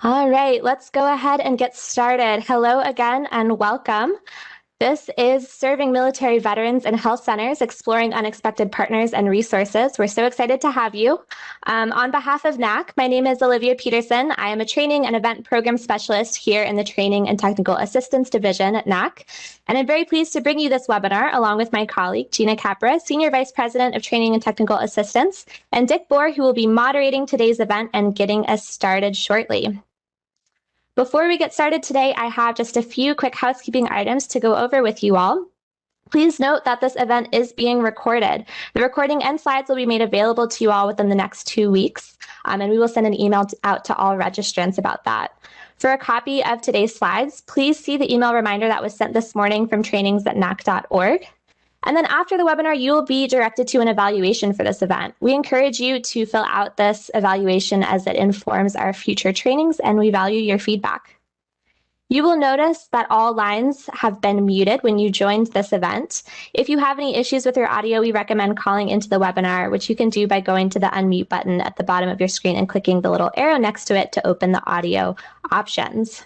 All right, let's go ahead and get started. Hello again and welcome. This is Serving Military Veterans in Health Centers, Exploring Unexpected Partners and Resources. We're so excited to have you. On behalf of NAC, my name is Olivia Peterson. I am a Training and Event Program Specialist here in the Training and Technical Assistance Division at NAC. And I'm very pleased to bring you this webinar along with my colleague, Gina Capra, Senior Vice President of Training and Technical Assistance, and Dick Bohr, who will be moderating today's event and getting us started shortly. Before we get started today, I have just a few quick housekeeping items to go over with you all. Please note that this event is being recorded. The recording and slides will be made available to you all within the next 2 weeks, and we will send an email out to all registrants about that. For a copy of today's slides, please see the email reminder that was sent this morning from trainings@nac.org. And then after the webinar, you will be directed to an evaluation for this event. We encourage you to fill out this evaluation as it informs our future trainings, and we value your feedback. You will notice that all lines have been muted when you joined this event. If you have any issues with your audio, we recommend calling into the webinar, which you can do by going to the unmute button at the bottom of your screen and clicking the little arrow next to it to open the audio options.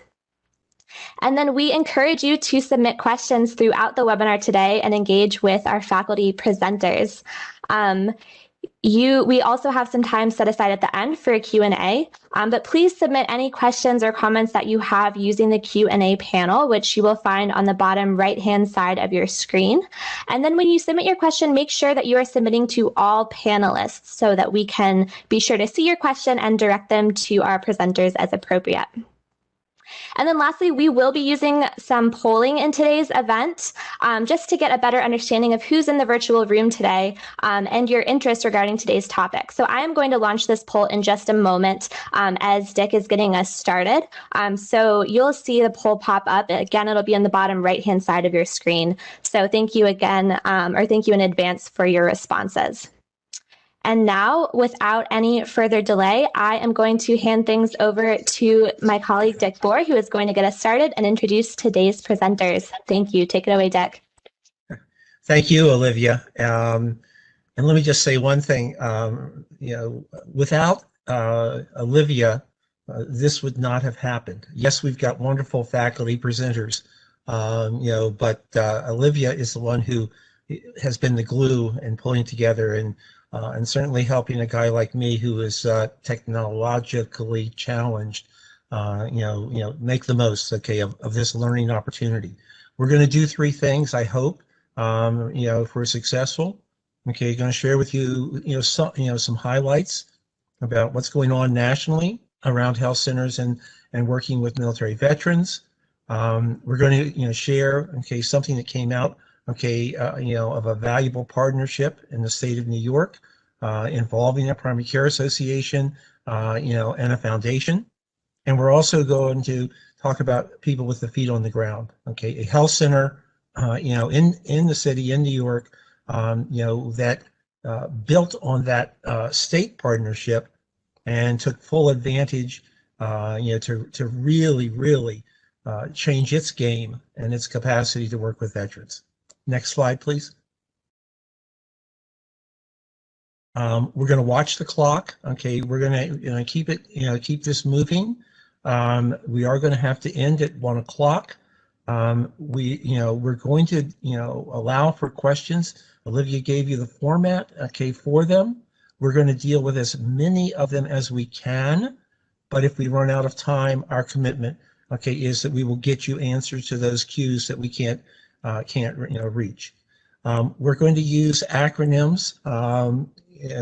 And then we encourage you to submit questions throughout the webinar today and engage with our faculty presenters. We also have some time set aside at the end for a Q&A, but please submit any questions or comments that you have using the Q&A panel, which you will find on the bottom right-hand side of your screen. And then when you submit your question, make sure that you are submitting to all panelists so that we can be sure to see your question and direct them to our presenters as appropriate. And then lastly, we will be using some polling in today's event just to get a better understanding of who's in the virtual room today and your interest regarding today's topic. So I am going to launch this poll in just a moment as Dick is getting us started. So you'll see the poll pop up. Again, it'll be on the bottom right-hand side of your screen. So thank you again, or thank you in advance for your responses. And now, without any further delay, I am going to hand things over to my colleague, Dick Bohr, who is going to get us started and introduce today's presenters. Thank you. Take it away, Dick. Thank you, Olivia. And let me just say one thing. Without Olivia, this would not have happened. Yes, we've got wonderful faculty presenters, but Olivia is the one who has been the glue and pulling together and certainly helping a guy like me who is technologically challenged, make the most, of this learning opportunity. We're going to do 3 things, I hope, if we're successful. Okay, going to share with you, some highlights about what's going on nationally around health centers and working with military veterans. We're going to, share, something that came out of a valuable partnership in the state of New York involving a primary care association, and a foundation. And we're also going to talk about people with the feet on the ground. Okay, a health center, in the city in New York, that built on that state partnership and took full advantage, to really change its game and its capacity to work with veterans. Next slide, please. We're going to watch the clock. Okay, we're going to keep it, keep this moving. We are going to have to end at 1 o'clock. We're going to, allow for questions. Olivia gave you the format, for them. We're going to deal with as many of them as we can, but if we run out of time, our commitment, is that we will get you answers to those cues that we can't reach. We're going to use acronyms,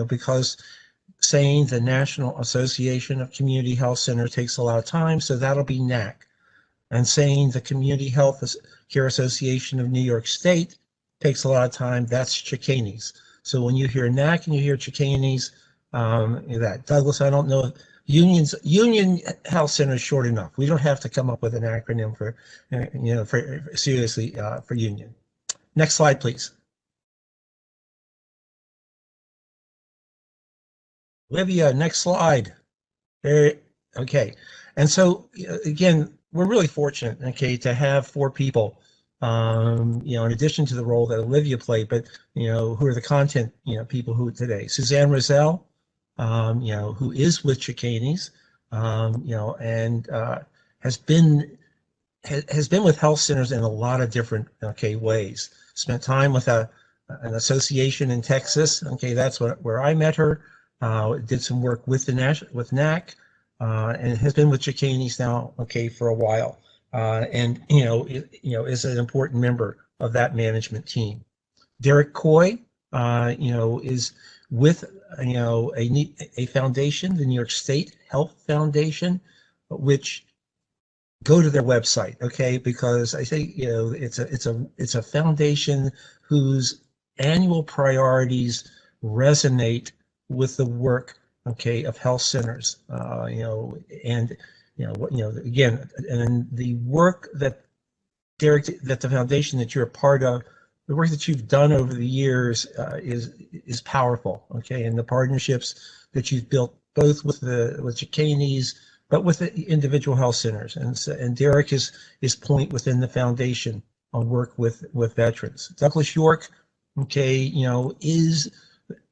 because saying the National Association of Community Health Center takes a lot of time, so that'll be NAC. And saying the Community Health Care Association of New York State takes a lot of time, that's CHCANES. So when you hear NAC and you hear CHCANES, that. Douglas, I don't know, Union Health Center is short enough. We don't have to come up with an acronym for, for Union. Next slide, please. Olivia, next slide. There, okay. And so again, we're really fortunate, to have 4 people, in addition to the role that Olivia played, but who are the content, people who today. Suzanne Roselle, who is with CHCANES, and has been with health centers in a lot of different ways. Spent time with an association in Texas. That's where I met her. Did some work with NAC, and has been with Chicanes now for a while. And is an important member of that management team. Derek Coy, is with a foundation, the New York State Health Foundation, which go to their website, because I think it's a foundation whose annual priorities resonate with the work of health centers, and again, and the work that Derek, that the foundation that you're a part of, the work that you've done over the years is powerful, and the partnerships that you've built both with Chicanes, but with the individual health centers, and Derek is point within the foundation on work with veterans. Douglas York, is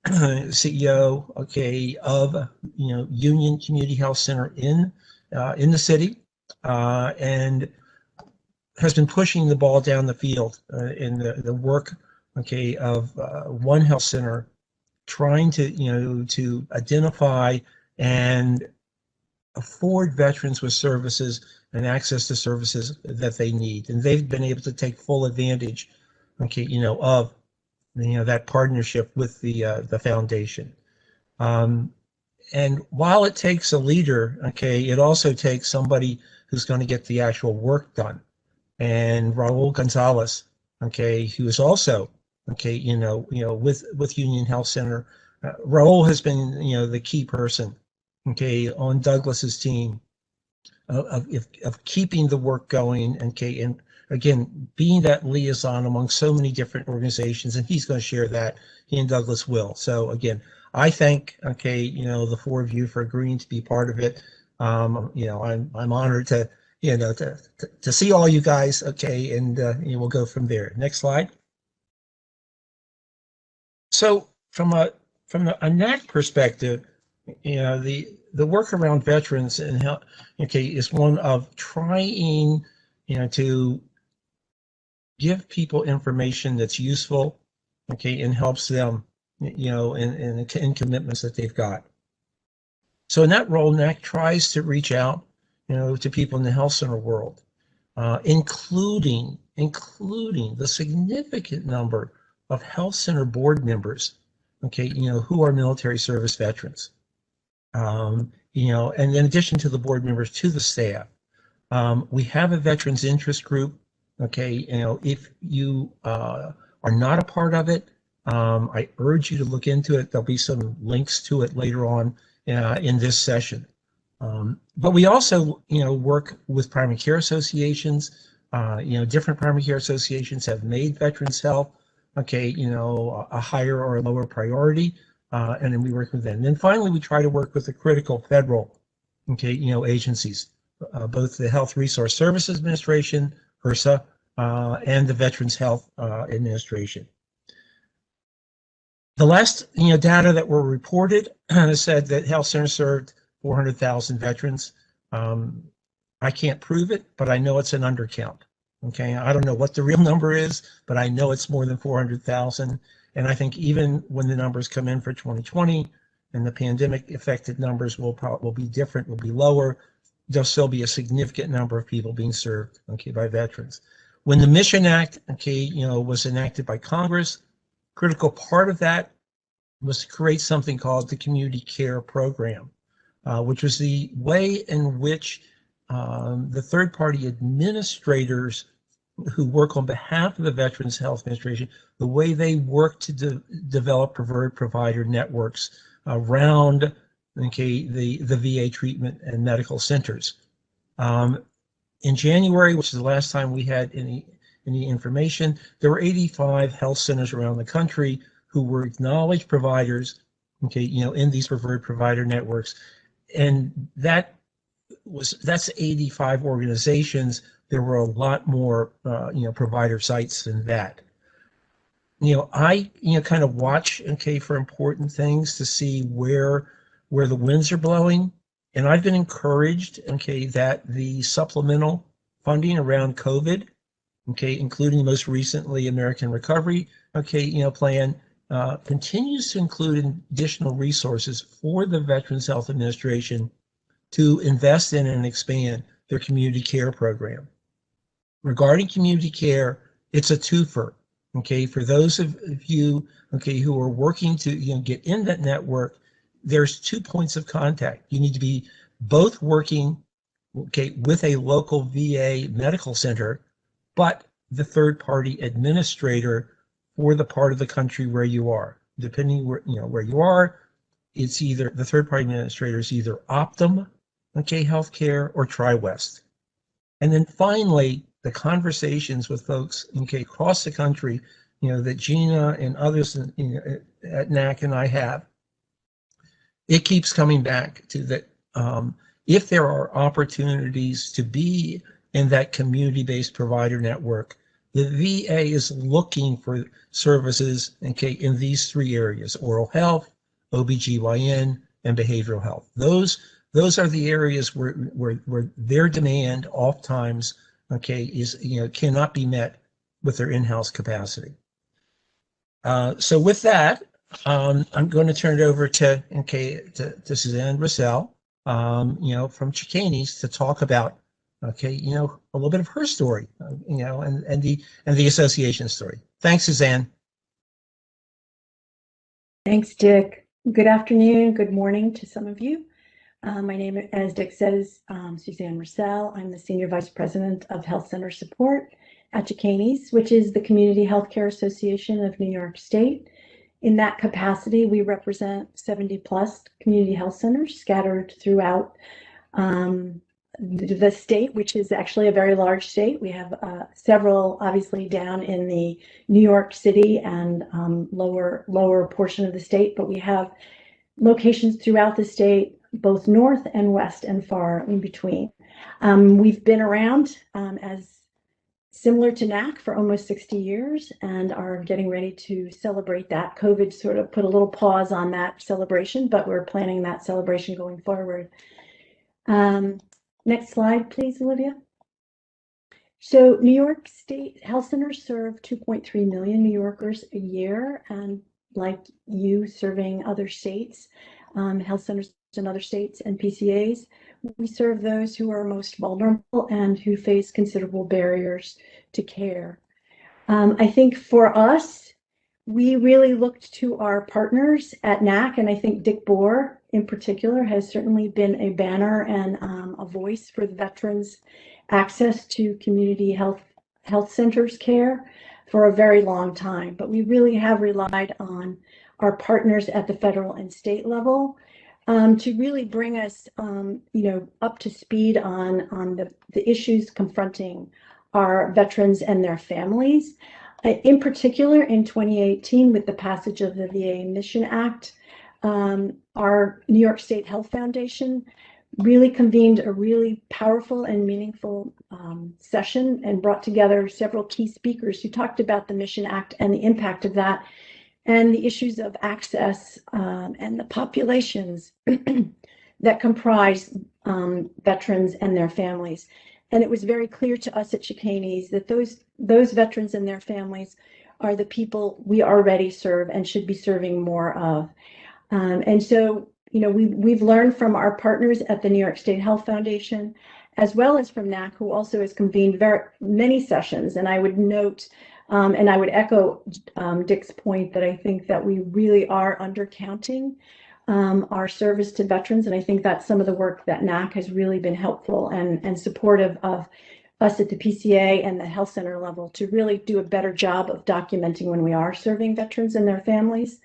CEO, of Union Community Health Center in the city, and has been pushing the ball down the field in the work, of One Health Center, trying to identify and afford veterans with services and access to services that they need, and they've been able to take full advantage, of that partnership with the foundation. And while it takes a leader, it also takes somebody who's going to get the actual work done. And Raul Gonzalez, who is also, with Union Health Center. Raul has been, the key person, on Douglas's team of keeping the work going, and again, being that liaison among so many different organizations, and he's going to share that. He and Douglas will. So again, I thank, the four of you for agreeing to be part of it. I'm honored to, to see all you guys, and we'll go from there. Next slide. So from a NAC perspective, the work around veterans and health, is one of trying, to give people information that's useful, and helps them, in commitments that they've got. So in that role, NAC tries to reach out, to people in the health center world, including the significant number of health center board members, who are military service veterans. And in addition to the board members, to the staff, we have a veterans interest group. If you are not a part of it, I urge you to look into it. There'll be some links to it later on in this session. But we also, work with primary care associations. Different primary care associations have made veterans health, a higher or a lower priority, and then we work with them. And then finally, we try to work with the critical federal, agencies, both the Health Resource Services Administration, HRSA, and the Veterans Health Administration. The last, data that were reported said that health centers served 400,000 veterans. I can't prove it, but I know it's an undercount. I don't know what the real number is, but I know it's more than 400,000. And I think even when the numbers come in for 2020 and the pandemic affected numbers will be different, will be lower, there'll still be a significant number of people being served, by veterans. When the Mission Act, was enacted by Congress, critical part of that was to create something called the Community Care Program, which was the way in which the third-party administrators who work on behalf of the Veterans Health Administration, the way they work to develop preferred provider networks around the VA treatment and medical centers. In January, which is the last time we had any information, there were 85 health centers around the country who were acknowledged providers, in these preferred provider networks, and that's 85 organizations. There were a lot more, provider sites than that. I, kind of watch, for important things to see where the winds are blowing. And I've been encouraged, okay, that the supplemental funding around COVID, okay, including most recently American Recovery, okay, plan, continues to include additional resources for the Veterans Health Administration to invest in and expand their community care program. Regarding community care, it's a twofer. Okay, for those of you, okay, who are working to get in that network, there's 2 points of contact. You need to be both working, okay, with a local VA medical center, but the third-party administrator for the part of the country where you are. Depending where you are, it's either the third-party administrator is either Optum, okay, Healthcare, or TriWest. And then finally, the conversations with folks, okay, across the country, that Gina and others at NAC and I have, it keeps coming back to that. If there are opportunities to be in that community-based provider network, the VA is looking for services, okay, in these 3 areas: oral health, OBGYN, and behavioral health. Those are the areas where their demand oftentimes, okay, is cannot be met with their in-house capacity. So with that, I'm going to turn it over to Suzanne Russell, from Chicanes to talk about, a little bit of her story, and the association story. Thanks, Suzanne. Thanks, Dick. Good afternoon, good morning to some of you. My name, as Dick said, is Suzanne Russell. I'm the Senior Vice President of Health Center Support at Chicanes, which is the Community Healthcare Association of New York State. In that capacity, we represent 70 plus community health centers scattered throughout the state, which is actually a very large state. We have several, obviously, down in the New York City and lower portion of the state, but we have locations throughout the state, both north and west and far in between. We've been around as similar to NAC for almost 60 years and are getting ready to celebrate that. COVID sort of put a little pause on that celebration, but we're planning that celebration going forward. Next slide, please, Olivia. So New York State Health Centers serve 2.3 million New Yorkers a year, and like you, serving other states, health centers in other states and PCAs, we serve those who are most vulnerable and who face considerable barriers to care. I think for us, we really looked to our partners at NAC, and I think Dick Bohr in particular has certainly been a banner and a voice for the veterans' access to community health centers care for a very long time. But we really have relied on our partners at the federal and state level to really bring us, up to speed on the issues confronting our veterans and their families. In particular, in 2018, with the passage of the VA Mission Act, our New York State Health Foundation really convened a really powerful and meaningful session and brought together several key speakers who talked about the Mission Act and the impact of that and the issues of access and the populations that comprise veterans and their families. And it was very clear to us at Chicanes that those veterans and their families are the people we already serve and should be serving more of. And so, we've learned from our partners at the New York State Health Foundation, as well as from NAC, who also has convened very many sessions. And I would note, and I would echo Dick's point that I think that we really are undercounting our service to veterans. And I think that's some of the work that NAC has really been helpful and supportive of us at the PCA and the health center level to really do a better job of documenting when we are serving veterans and their families.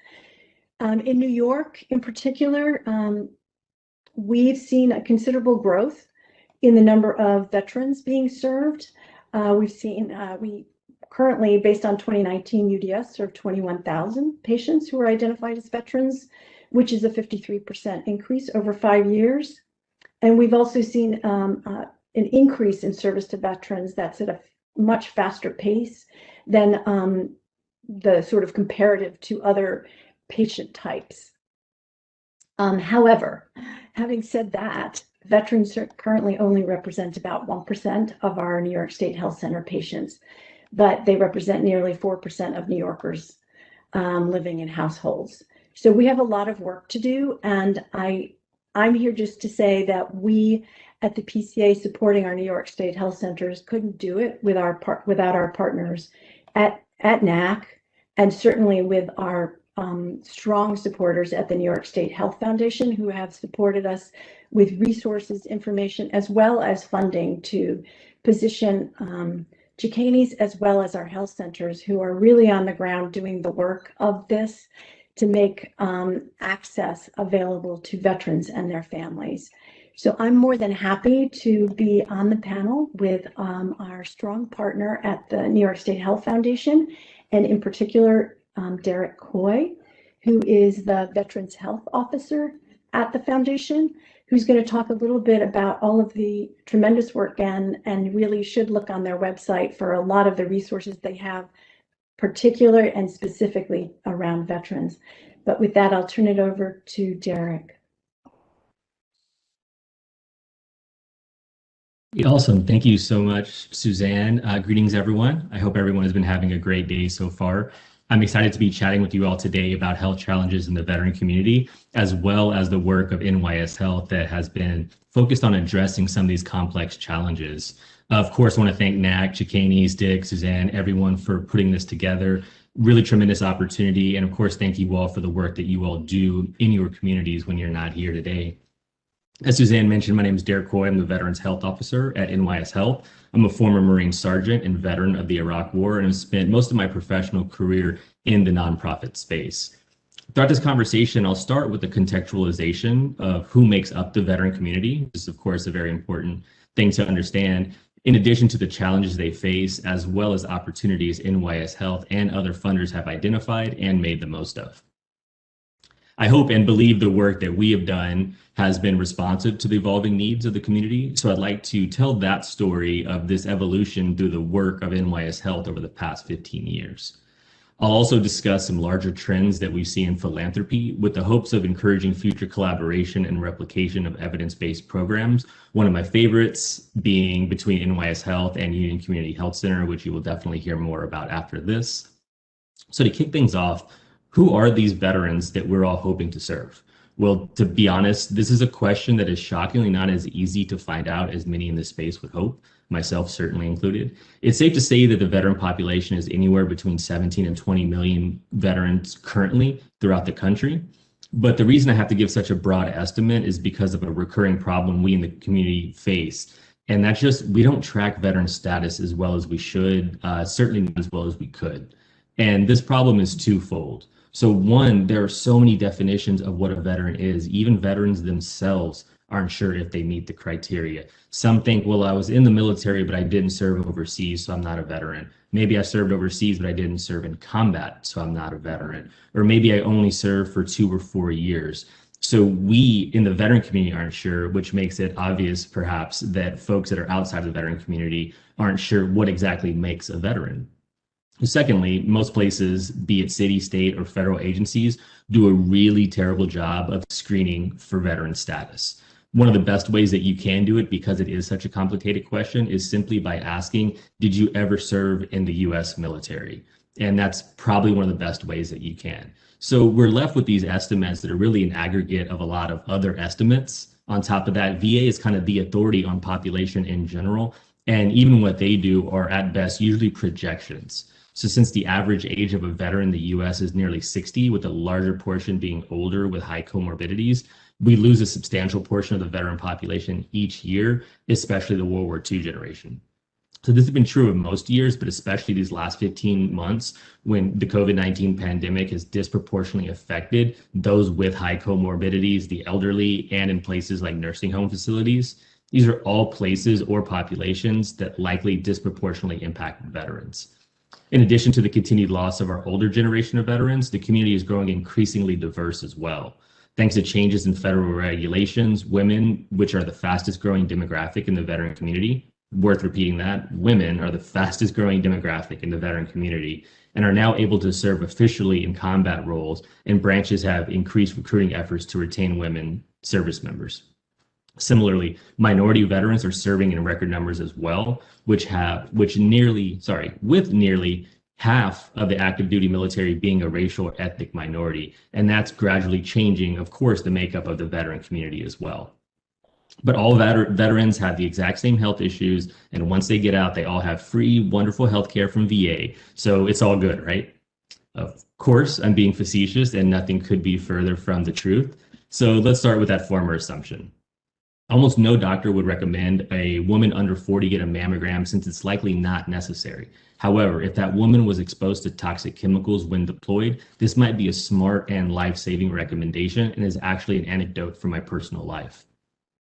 In New York, in particular, we've seen a considerable growth in the number of veterans being served. We currently, based on 2019 UDS, serve 21,000 patients who are identified as veterans, which is a 53% increase over 5 years. And we've also seen an increase in service to veterans that's at a much faster pace than the sort of comparative to other patient types. However, having said that, veterans currently only represent about 1% of our New York State Health Center patients, but they represent nearly 4% of New Yorkers living in households. So we have a lot of work to do, and I'm here just to say that we at the PCA supporting our New York State Health Centers couldn't do it without our partners at NAC, and certainly with our strong supporters at the New York State Health Foundation, who have supported us with resources, information, as well as funding to position chicanes as well as our health centers, who are really on the ground doing the work of this to make access available to veterans and their families. So I'm more than happy to be on the panel with our strong partner at the New York State Health Foundation, and in particular, Derek Coy, who is the Veterans Health Officer at the Foundation, who's going to talk a little bit about all of the tremendous work and really should look on their website for a lot of the resources they have, particular and specifically around veterans. But with that, I'll turn it over to Derek. Awesome. Thank you so much, Suzanne. Greetings, everyone. I hope everyone has been having a great day so far. I'm excited to be chatting with you all today about health challenges in the veteran community, as well as the work of NYS Health that has been focused on addressing some of these complex challenges. Of course, I want to thank NAC, Chicanes, Dick, Suzanne, everyone for putting this together. Really tremendous opportunity. And of course, thank you all for the work that you all do in your communities when you're not here today. As Suzanne mentioned, my name is Derek Coy. I'm the Veterans Health Officer at NYS Health. I'm a former Marine Sergeant and veteran of the Iraq War, and have spent most of my professional career in the nonprofit space. Throughout this conversation, I'll start with the contextualization of who makes up the veteran community. This is, of course, a very important thing to understand, in addition to the challenges they face, as well as opportunities NYS Health and other funders have identified and made the most of. I hope and believe the work that we have done has been responsive to the evolving needs of the community. So I'd like to tell that story of this evolution through the work of NYS Health over the past 15 years. I'll also discuss some larger trends that we see in philanthropy with the hopes of encouraging future collaboration and replication of evidence-based programs. One of my favorites being between NYS Health and Union Community Health Center, which you will definitely hear more about after this. So to kick things off, who are these veterans that we're all hoping to serve? Well, to be honest, this is a question that is shockingly not as easy to find out as many in this space would hope, myself certainly included. It's safe to say that the veteran population is anywhere between 17 and 20 million veterans currently throughout the country. But the reason I have to give such a broad estimate is because of a recurring problem we in the community face. And that's just, we don't track veteran status as well as we should, certainly not as well as we could. And this problem is twofold. So one, there are so many definitions of what a veteran is. Even veterans themselves aren't sure if they meet the criteria. Some think, well, I was in the military, but I didn't serve overseas, so I'm not a veteran. Maybe I served overseas, but I didn't serve in combat, so I'm not a veteran. Or maybe I only served for 2 or 4 years. So we in the veteran community aren't sure, which makes it obvious perhaps that folks that are outside of the veteran community aren't sure what exactly makes a veteran. Secondly, most places, be it city, state, or federal agencies, do a really terrible job of screening for veteran status. One of the best ways that you can do it, because it is such a complicated question, is simply by asking, did you ever serve in the US military? And that's probably one of the best ways that you can. So we're left with these estimates that are really an aggregate of a lot of other estimates. On top of that, VA is kind of the authority on population in general. And even what they do are at best usually projections. So since the average age of a veteran in the US is nearly 60, with a larger portion being older with high comorbidities, we lose a substantial portion of the veteran population each year, especially the World War II generation. So this has been true of most years, but especially these last 15 months when the COVID-19 pandemic has disproportionately affected those with high comorbidities, the elderly, and in places like nursing home facilities. These are all places or populations that likely disproportionately impact veterans. In addition to the continued loss of our older generation of veterans, the community is growing increasingly diverse as well. Thanks to changes in federal regulations, women, which are the fastest growing demographic in the veteran community, worth repeating that, women are the fastest growing demographic in the veteran community and are now able to serve officially in combat roles, and branches have increased recruiting efforts to retain women service members. Similarly, minority veterans are serving in record numbers as well, with nearly half of the active duty military being a racial or ethnic minority. And that's gradually changing, of course, the makeup of the veteran community as well. But all veterans have the exact same health issues. And once they get out, they all have free, wonderful health care from VA. So it's all good, right? Of course, I'm being facetious and nothing could be further from the truth. So let's start with that former assumption. Almost no doctor would recommend a woman under 40 get a mammogram since it's likely not necessary. However, if that woman was exposed to toxic chemicals when deployed, this might be a smart and life-saving recommendation and is actually an anecdote from my personal life.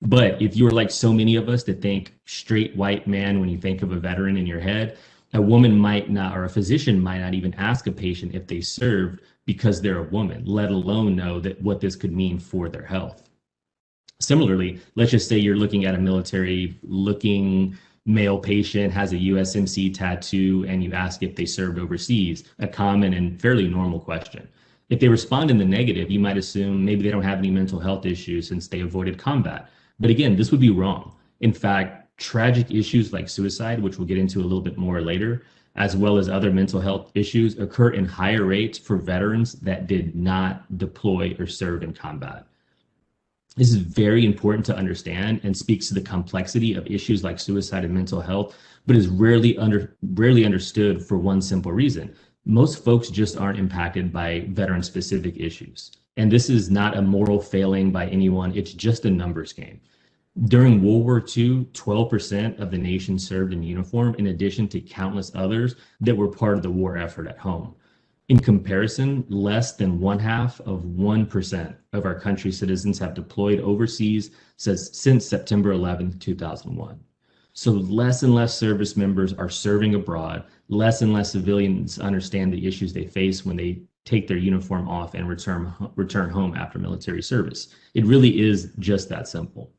But if you're like so many of us that think straight white man when you think of a veteran in your head, a woman might not, or a physician might not even ask a patient if they served because they're a woman, let alone know that what this could mean for their health. Similarly, let's just say you're looking at a military-looking male patient, has a USMC tattoo, and you ask if they served overseas, a common and fairly normal question. If they respond in the negative, you might assume maybe they don't have any mental health issues since they avoided combat. But again, this would be wrong. In fact, tragic issues like suicide, which we'll get into a little bit more later, as well as other mental health issues, occur in higher rates for veterans that did not deploy or serve in combat. This is very important to understand and speaks to the complexity of issues like suicide and mental health, but is rarely understood for one simple reason. Most folks just aren't impacted by veteran-specific issues. And this is not a moral failing by anyone, it's just a numbers game. During World War II, 12% of the nation served in uniform, in addition to countless others that were part of the war effort at home. In comparison, less than 0.5% of our country's citizens have deployed overseas since September 11, 2001. So less and less service members are serving abroad, less and less civilians understand the issues they face when they take their uniform off and return home after military service. It really is just that simple.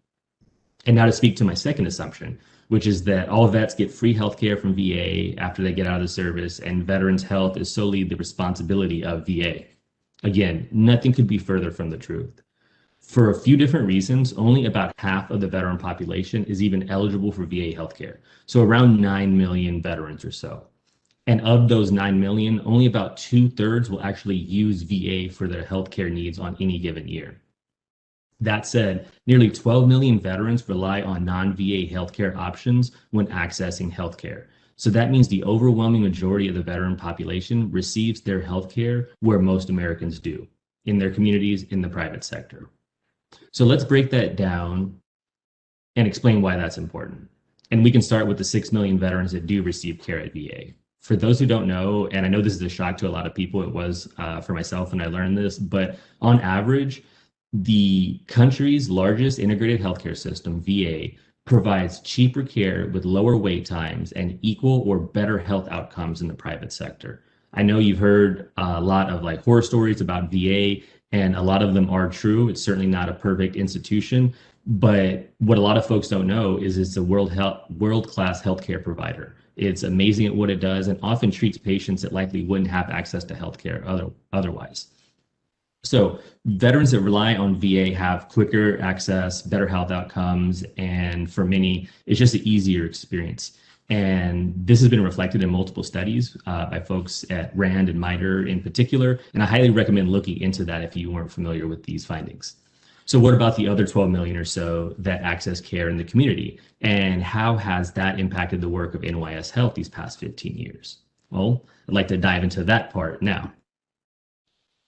And now to speak to my second assumption, which is that all vets get free healthcare from VA after they get out of the service, and veterans' health is solely the responsibility of VA. Again, nothing could be further from the truth. For a few different reasons, only about half of the veteran population is even eligible for VA healthcare, so around 9 million veterans or so. And of those 9 million, only about 2/3 will actually use VA for their healthcare needs on any given year. That said, nearly 12 million veterans rely on non-VA healthcare options when accessing healthcare. So that means the overwhelming majority of the veteran population receives their healthcare where most Americans do, in their communities, in the private sector. So let's break that down and explain why that's important. And we can start with the 6 million veterans that do receive care at VA. For those who don't know, and I know this is a shock to a lot of people, it was for myself when I learned this, but on average, the country's largest integrated healthcare system, VA, provides cheaper care with lower wait times and equal or better health outcomes in the private sector. I know you've heard a lot of like horror stories about VA, and a lot of them are true. It's certainly not a perfect institution, but what a lot of folks don't know is it's a world-class healthcare provider. It's amazing at what it does and often treats patients that likely wouldn't have access to healthcare otherwise. So veterans that rely on VA have quicker access, better health outcomes, and for many, it's just an easier experience. And this has been reflected in multiple studies by folks at RAND and MITRE in particular, and I highly recommend looking into that if you weren't familiar with these findings. So what about the other 12 million or so that access care in the community? And how has that impacted the work of NYS Health these past 15 years? Well, I'd like to dive into that part now.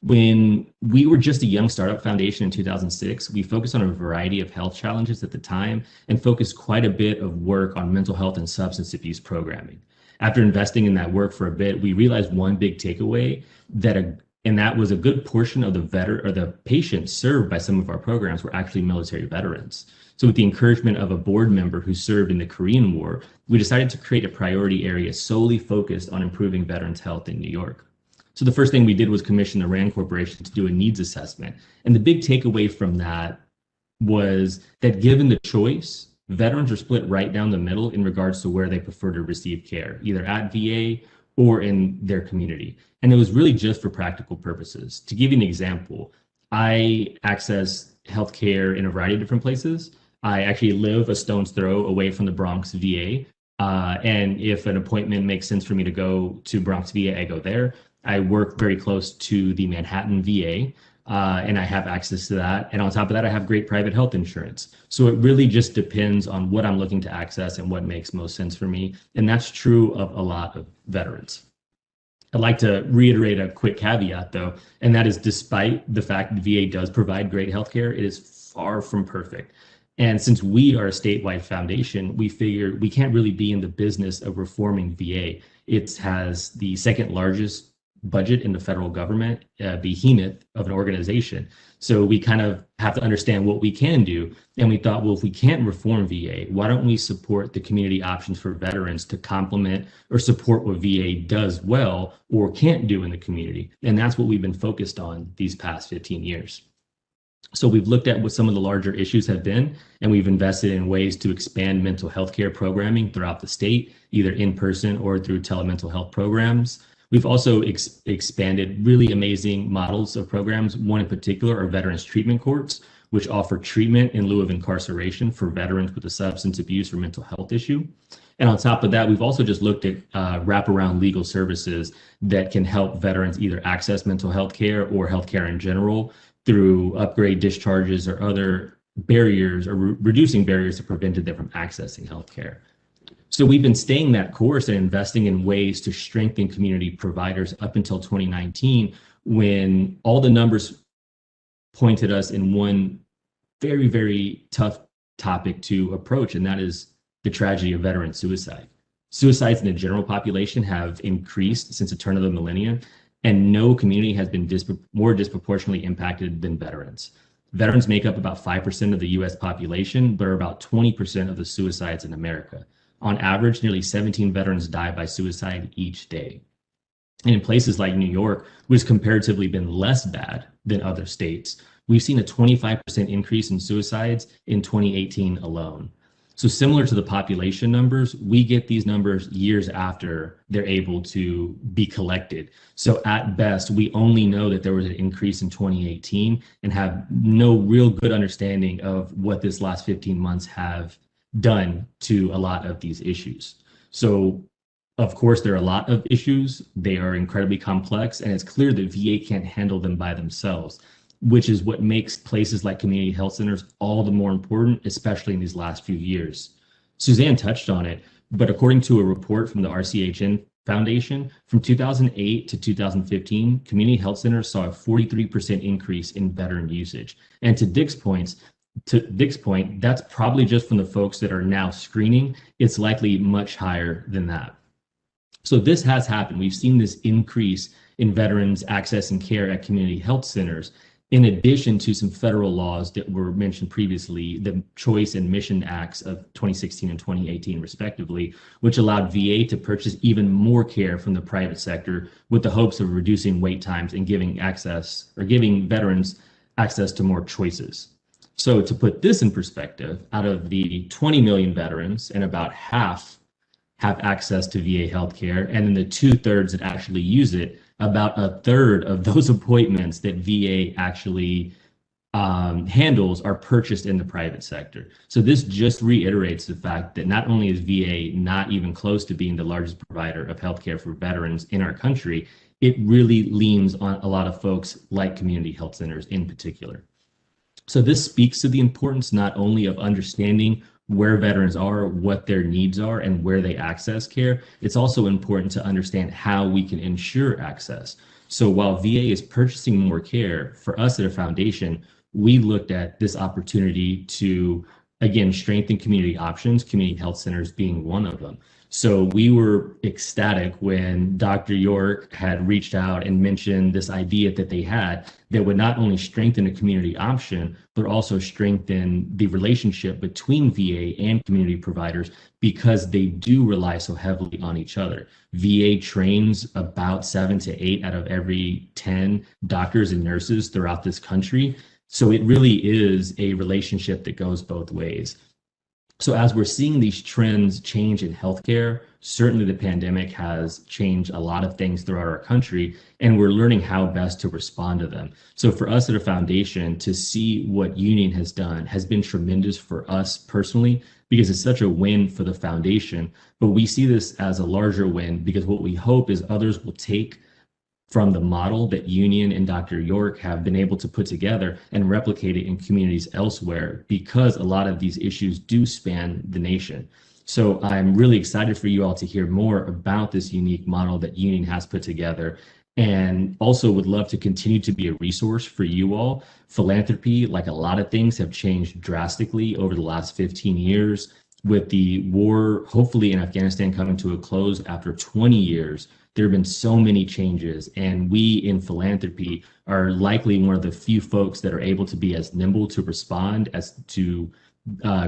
When we were just a young startup foundation in 2006, we focused on a variety of health challenges at the time and focused quite a bit of work on mental health and substance abuse programming. After investing in that work for a bit, we realized one big takeaway and that was a good portion of the patients served by some of our programs were actually military veterans. So with the encouragement of a board member who served in the Korean War, we decided to create a priority area solely focused on improving veterans' health in New York. So the first thing we did was commission the RAND Corporation to do a needs assessment. And the big takeaway from that was that given the choice, veterans are split right down the middle in regards to where they prefer to receive care, either at VA or in their community. And it was really just for practical purposes. To give you an example, I access healthcare in a variety of different places. I actually live a stone's throw away from the Bronx VA. And if an appointment makes sense for me to go to Bronx VA, I go there. I work very close to the Manhattan VA, and I have access to that. And on top of that, I have great private health insurance. So it really just depends on what I'm looking to access and what makes most sense for me. And that's true of a lot of veterans. I'd like to reiterate a quick caveat, though, and that is despite the fact that VA does provide great healthcare, it is far from perfect. And since we are a statewide foundation, we figure we can't really be in the business of reforming VA. It has the second largest budget in the federal government, behemoth of an organization. So we kind of have to understand what we can do. And we thought, well, if we can't reform VA, why don't we support the community options for veterans to complement or support what VA does well or can't do in the community? And that's what we've been focused on these past 15 years. So we've looked at what some of the larger issues have been, and we've invested in ways to expand mental health care programming throughout the state, either in person or through telemental health programs. We've also expanded really amazing models of programs. One in particular are veterans treatment courts, which offer treatment in lieu of incarceration for veterans with a substance abuse or mental health issue. And on top of that, we've also just looked at wraparound legal services that can help veterans either access mental health care or health care in general through upgrade discharges or other barriers or reducing barriers that prevented them from accessing health care. So we've been staying that course and investing in ways to strengthen community providers up until 2019, when all the numbers pointed us in one very, very tough topic to approach, and that is the tragedy of veteran suicide. Suicides in the general population have increased since the turn of the millennium, and no community has been more disproportionately impacted than veterans. Veterans make up about 5% of the US population, but are about 20% of the suicides in America. On average, nearly 17 veterans die by suicide each day. And in places like New York, which has comparatively been less bad than other states, we've seen a 25% increase in suicides in 2018 alone. So similar to the population numbers, we get these numbers years after they're able to be collected. So at best, we only know that there was an increase in 2018 and have no real good understanding of what this last 15 months have done to a lot of these issues. So of course, there are a lot of issues. They are incredibly complex, and it's clear that VA can't handle them by themselves, which is what makes places like community health centers all the more important, especially in these last few years. Suzanne touched on it, but according to a report from the RCHN Foundation, from 2008 to 2015, community health centers saw a 43% increase in veteran usage. And to Dick's point, that's probably just from the folks that are now screening. It's likely much higher than that. So this has happened. We've seen this increase in veterans accessing care at community health centers, in addition to some federal laws that were mentioned previously, the Choice and Mission Acts of 2016 and 2018, respectively, which allowed VA to purchase even more care from the private sector with the hopes of reducing wait times and giving veterans access to more choices. So to put this in perspective, out of the 20 million veterans, and about half have access to VA healthcare, and then the 2/3 that actually use it, about 1/3 of those appointments that VA actually handles are purchased in the private sector. So this just reiterates the fact that not only is VA not even close to being the largest provider of healthcare for veterans in our country, it really leans on a lot of folks like community health centers in particular. So this speaks to the importance not only of understanding where veterans are, what their needs are, and where they access care. It's also important to understand how we can ensure access. So while VA is purchasing more care, for us at a foundation, we looked at this opportunity to, again, strengthen community options, community health centers being one of them. So we were ecstatic when Dr. York had reached out and mentioned this idea that they had that would not only strengthen a community option, but also strengthen the relationship between VA and community providers, because they do rely so heavily on each other. VA trains about 7 to 8 out of every 10 doctors and nurses throughout this country. So it really is a relationship that goes both ways. So as we're seeing these trends change in healthcare, certainly the pandemic has changed a lot of things throughout our country, and we're learning how best to respond to them. So for us at a foundation, to see what Union has done has been tremendous for us personally, because it's such a win for the foundation. But we see this as a larger win because what we hope is others will take from the model that Union and Dr. York have been able to put together and replicate it in communities elsewhere, because a lot of these issues do span the nation. So I'm really excited for you all to hear more about this unique model that Union has put together, and also would love to continue to be a resource for you all. Philanthropy, like a lot of things, have changed drastically over the last 15 years. With the war, hopefully in Afghanistan, coming to a close after 20 years, there have been so many changes, and we in philanthropy are likely one of the few folks that are able to be as nimble to respond as to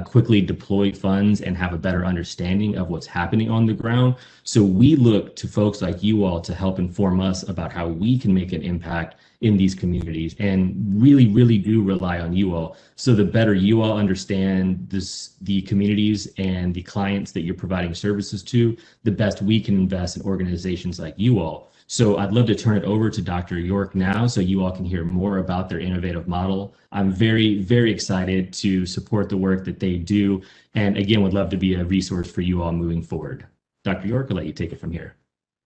quickly deploy funds and have a better understanding of what's happening on the ground. So we look to folks like you all to help inform us about how we can make an impact in these communities, and really, really do rely on you all. So the better you all understand the communities and the clients that you're providing services to, the best we can invest in organizations like you all. So I'd love to turn it over to Dr. York now so you all can hear more about their innovative model. I'm very, very excited to support the work that they do, and again, would love to be a resource for you all moving forward. Dr. York, I'll let you take it from here.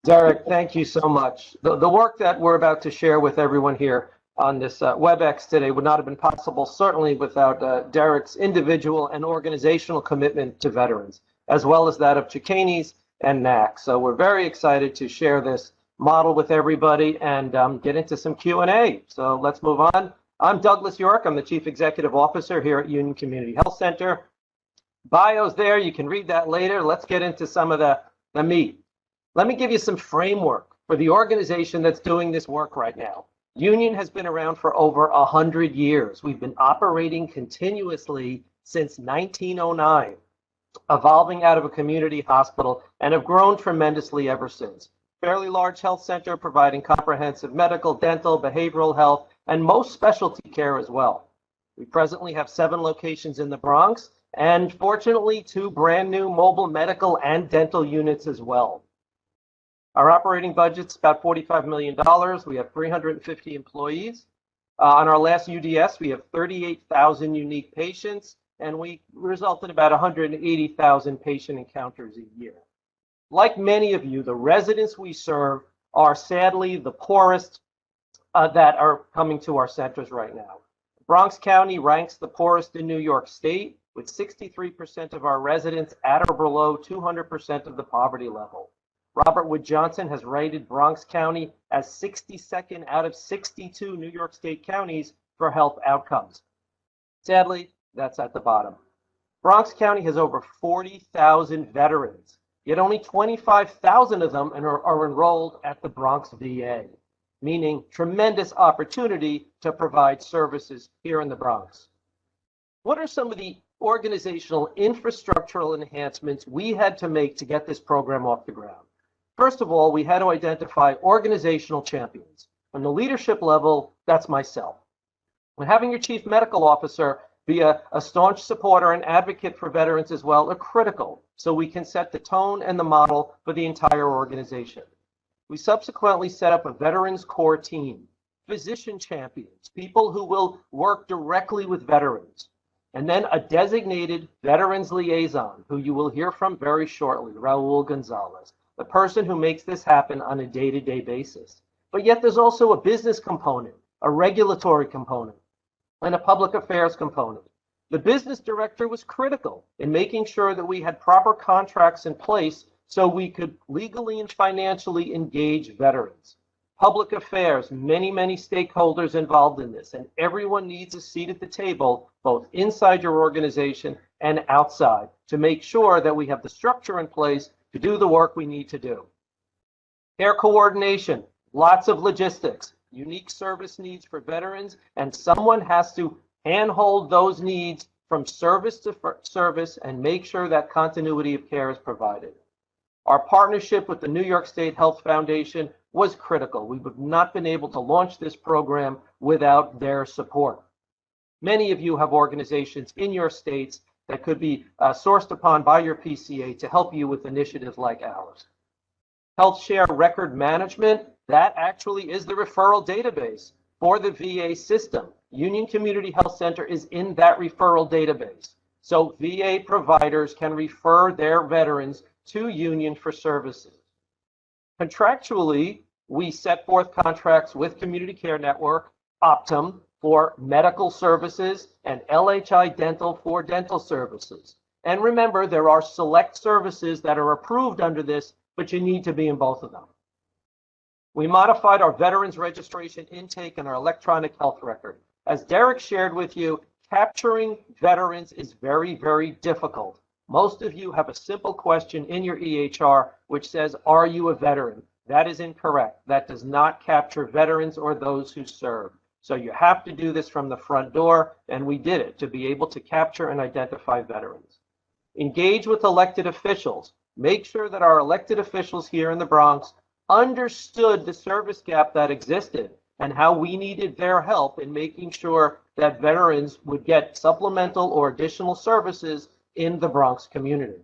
Derek, thank you so much. The work that we're about to share with everyone here on this WebEx today would not have been possible, certainly without Derek's individual and organizational commitment to veterans, as well as that of Chicanis and NAC. So we're very excited to share this model with everybody and get into some Q&A. So let's move on. I'm Douglas York. I'm the Chief Executive Officer here at Union Community Health Center. Bio's there. You can read that later. Let's get into some of the meat. Let me give you some framework for the organization that's doing this work right now. Union has been around for over 100 years. We've been operating continuously since 1909, evolving out of a community hospital, and have grown tremendously ever since. Fairly large health center providing comprehensive medical, dental, behavioral health, and most specialty care as well. We presently have 7 locations in the Bronx, and fortunately 2 brand new mobile medical and dental units as well. Our operating budget's about $45 million. We have 350 employees. On our last UDS, we have 38,000 unique patients, and we result in about 180,000 patient encounters a year. Like many of you, the residents we serve are sadly the poorest that are coming to our centers right now. Bronx County ranks the poorest in New York State, with 63% of our residents at or below 200% of the poverty level. Robert Wood Johnson has rated Bronx County as 62nd out of 62 New York State counties for health outcomes. Sadly, that's at the bottom. Bronx County has over 40,000 veterans, yet only 25,000 of them are enrolled at the Bronx VA, meaning tremendous opportunity to provide services here in the Bronx. What are some of the organizational infrastructural enhancements we had to make to get this program off the ground? First of all, we had to identify organizational champions. On the leadership level, that's myself. And having your chief medical officer be a staunch supporter and advocate for veterans as well are critical, so we can set the tone and the model for the entire organization. We subsequently set up a veterans core team, physician champions, people who will work directly with veterans, and then a designated veterans liaison, who you will hear from very shortly, Raul Gonzalez, the person who makes this happen on a day-to-day basis. But yet there's also a business component, a regulatory component, and a public affairs component. The business director was critical in making sure that we had proper contracts in place so we could legally and financially engage veterans. Public affairs, many stakeholders involved in this, and everyone needs a seat at the table, both inside your organization and outside, to make sure that we have the structure in place to do the work we need to do. Care coordination, lots of logistics, unique service needs for veterans, and someone has to handhold those needs from service to service and make sure that continuity of care is provided. Our partnership with the New York State Health Foundation was critical. We would have not been able to launch this program without their support. Many of you have organizations in your states that could be sourced upon by your PCA to help you with initiatives like ours. Health Share Record Management, that actually is the referral database for the VA system. Union Community Health Center is in that referral database. So VA providers can refer their veterans to Union for services. Contractually, we set forth contracts with Community Care Network, Optum, for medical services, and LHI Dental for dental services. And remember, there are select services that are approved under this, but you need to be in both of them. We modified our veterans registration intake and our electronic health record. As Derek shared with you, capturing veterans is very, very difficult. Most of you have a simple question in your EHR which says, are you a veteran? That is incorrect. That does not capture veterans or those who serve. So you have to do this from the front door, and we did it to be able to capture and identify veterans. Engage with elected officials. Make sure that our elected officials here in the Bronx understood the service gap that existed and how we needed their help in making sure that veterans would get supplemental or additional services in the Bronx community.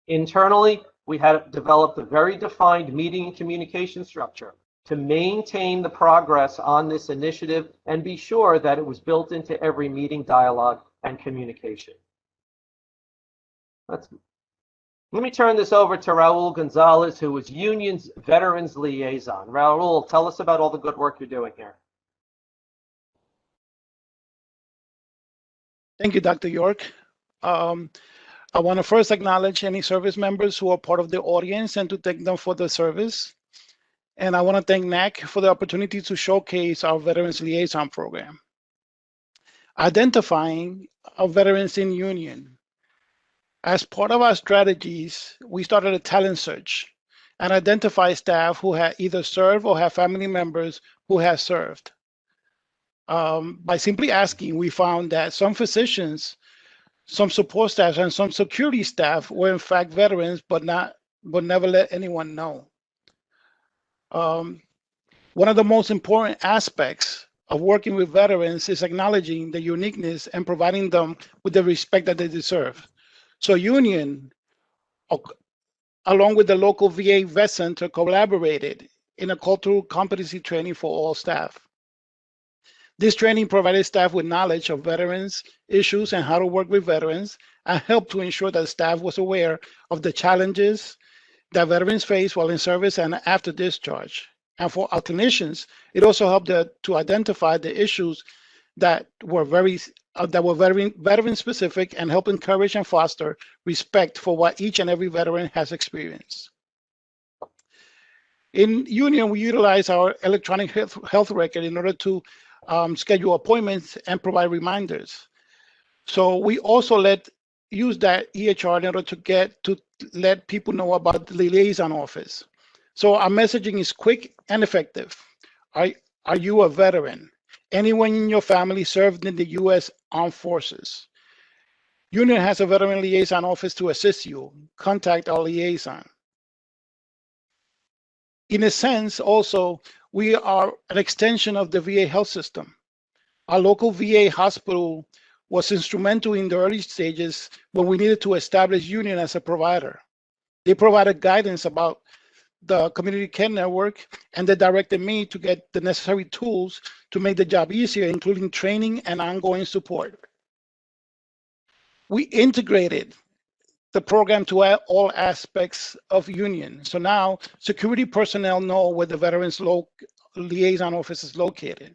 Internally, we had developed a very defined meeting and communication structure to maintain the progress on this initiative and be sure that it was built into every meeting, dialogue, and communication. Let me turn this over to Raul Gonzalez, who is Union's Veterans Liaison. Raul, tell us about all the good work you're doing here. Thank you, Dr. York. I want to first acknowledge any service members who are part of the audience and to thank them for the service. And I want to thank NAC for the opportunity to showcase our Veterans Liaison program. Identifying our veterans in Union. As part of our strategies, we started a talent search and identify staff who had either served or have family members who have served. By simply asking, we found that some physicians, some support staff, and some security staff were in fact veterans, but never let anyone know. One of the most important aspects of working with veterans is acknowledging the uniqueness and providing them with the respect that they deserve. So Union, along with the local VA Vet Center, collaborated in a cultural competency training for all staff. This training provided staff with knowledge of veterans issues and how to work with veterans, and helped to ensure that staff was aware of the challenges that veterans face while in service and after discharge. And for our clinicians, it also helped to identify the issues that were very veteran specific and help encourage and foster respect for what each and every veteran has experienced. In Union, we utilize our electronic health record in order to schedule appointments and provide reminders. So we also use that EHR in order to let people know about the liaison office. So our messaging is quick and effective. Are you a veteran? Anyone in your family served in the U.S. Armed Forces? Union has a veteran liaison office to assist you. Contact our liaison. In a sense, also, we are an extension of the VA health system. Our local VA hospital was instrumental in the early stages when we needed to establish Union as a provider. They provided guidance about the Community Care Network, and they directed me to get the necessary tools to make the job easier, including training and ongoing support. We integrated the program to all aspects of Union. So now security personnel know where the Veterans Liaison Office is located.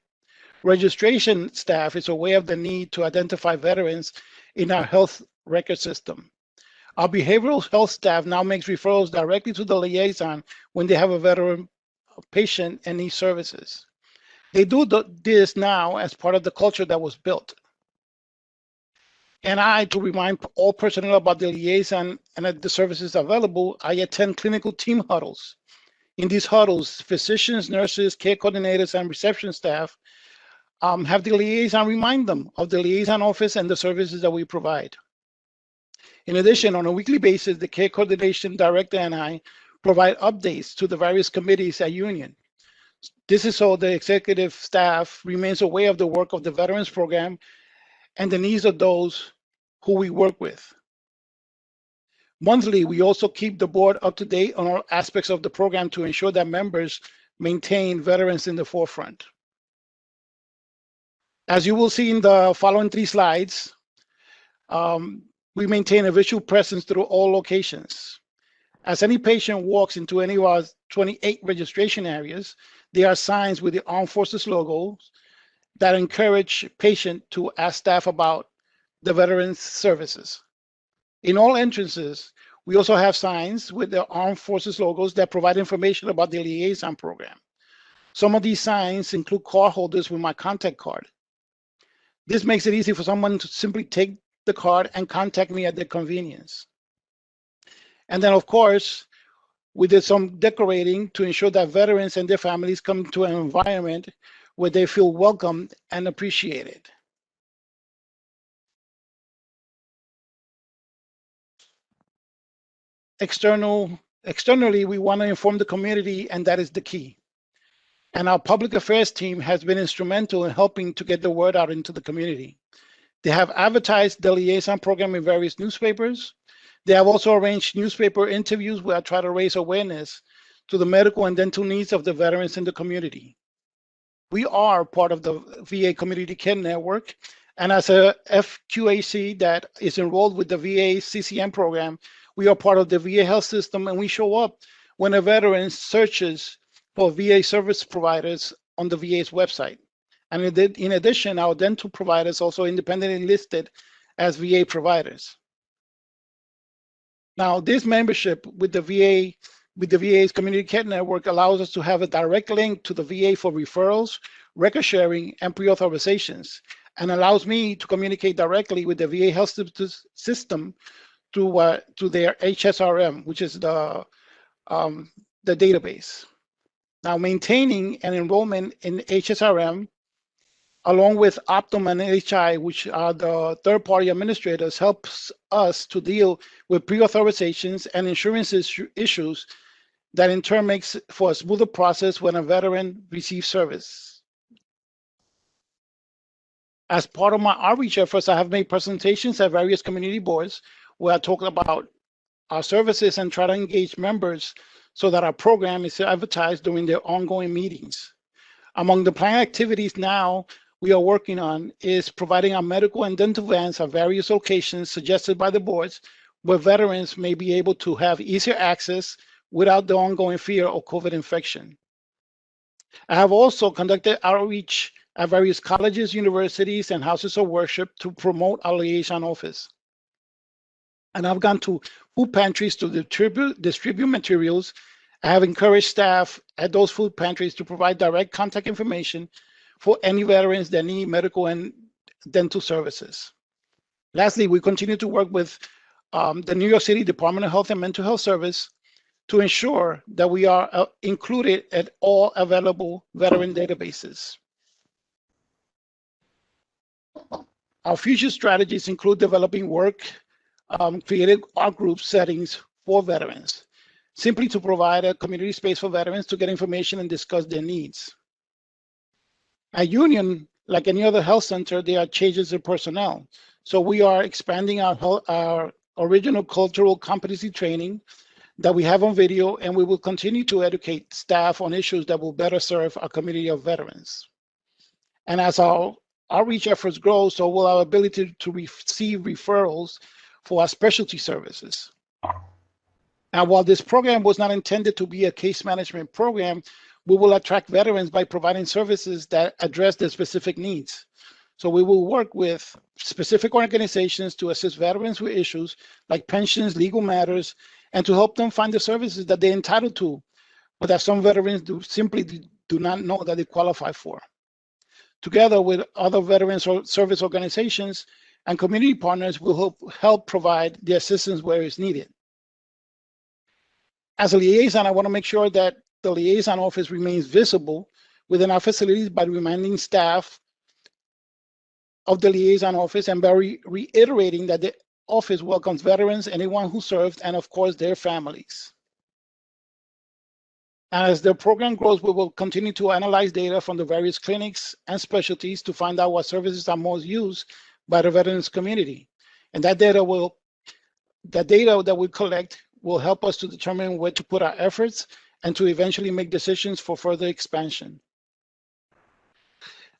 Registration staff is aware of the need to identify veterans in our health record system. Our behavioral health staff now makes referrals directly to the liaison when they have a veteran patient and needs services. They do this now as part of the culture that was built. And to remind all personnel about the liaison and the services available, I attend clinical team huddles. In these huddles, physicians, nurses, care coordinators, and reception staff have the liaison remind them of the liaison office and the services that we provide. In addition, on a weekly basis, the care coordination director and I provide updates to the various committees at Union. This is so the executive staff remains aware of the work of the Veterans Program and the needs of those who we work with. Monthly, we also keep the board up to date on all aspects of the program to ensure that members maintain veterans in the forefront. As you will see in the following 3 slides, we maintain a visual presence through all locations. As any patient walks into any of our 28 registration areas, there are signs with the Armed Forces logos that encourage patients to ask staff about the veterans services. In all entrances, we also have signs with the Armed Forces logos that provide information about the liaison program. Some of these signs include card holders with my contact card. This makes it easy for someone to simply take the card and contact me at their convenience. And then, of course, we did some decorating to ensure that veterans and their families come to an environment where they feel welcomed and appreciated. Externally, we want to inform the community, and that is the key. And our public affairs team has been instrumental in helping to get the word out into the community. They have advertised the liaison program in various newspapers. They have also arranged newspaper interviews where I try to raise awareness to the medical and dental needs of the veterans in the community. We are part of the VA Community Care Network, and as a FQAC that is enrolled with the VA CCM program, we are part of the VA health system, and we show up when a veteran searches for VA service providers on the VA's website. And in addition, our dental providers also independently listed as VA providers. Now, this membership with the VA's Community Care Network allows us to have a direct link to the VA for referrals, record sharing, and pre-authorizations, and allows me to communicate directly with the VA health system through their HSRM, which is the database. Now, maintaining an enrollment in HSRM, along with Optum and HI, which are the third-party administrators, helps us to deal with pre-authorizations and insurance issues that in turn makes for a smoother process when a veteran receives service. As part of my outreach efforts, I have made presentations at various community boards where I talk about our services and try to engage members so that our program is advertised during their ongoing meetings. Among the planned activities now we are working on is providing our medical and dental vans at various locations suggested by the boards where veterans may be able to have easier access without the ongoing fear of COVID infection. I have also conducted outreach at various colleges, universities, and houses of worship to promote our liaison office. And I've gone to food pantries to distribute materials. I have encouraged staff at those food pantries to provide direct contact information for any veterans that need medical and dental services. Lastly, we continue to work with the New York City Department of Health and Mental Health Service to ensure that we are included at all available veteran databases. Our future strategies include developing creative art group settings for veterans, simply to provide a community space for veterans to get information and discuss their needs. At Union, like any other health center, there are changes in personnel. So we are expanding our original cultural competency training that we have on video, and we will continue to educate staff on issues that will better serve our community of veterans. And as our outreach efforts grow, so will our ability to receive referrals for our specialty services. Now, while this program was not intended to be a case management program, we will attract veterans by providing services that address their specific needs. So we will work with specific organizations to assist veterans with issues like pensions, legal matters, and to help them find the services that they're entitled to, but that some veterans simply do not know that they qualify for. Together with other veterans service organizations and community partners, will help provide the assistance where it's needed. As a liaison, I want to make sure that the liaison office remains visible within our facilities by reminding staff of the liaison office and by reiterating that the office welcomes veterans, anyone who served, and of course their families. As the program grows, we will continue to analyze data from the various clinics and specialties to find out what services are most used by the veterans community. And that data that we collect will help us to determine where to put our efforts and to eventually make decisions for further expansion.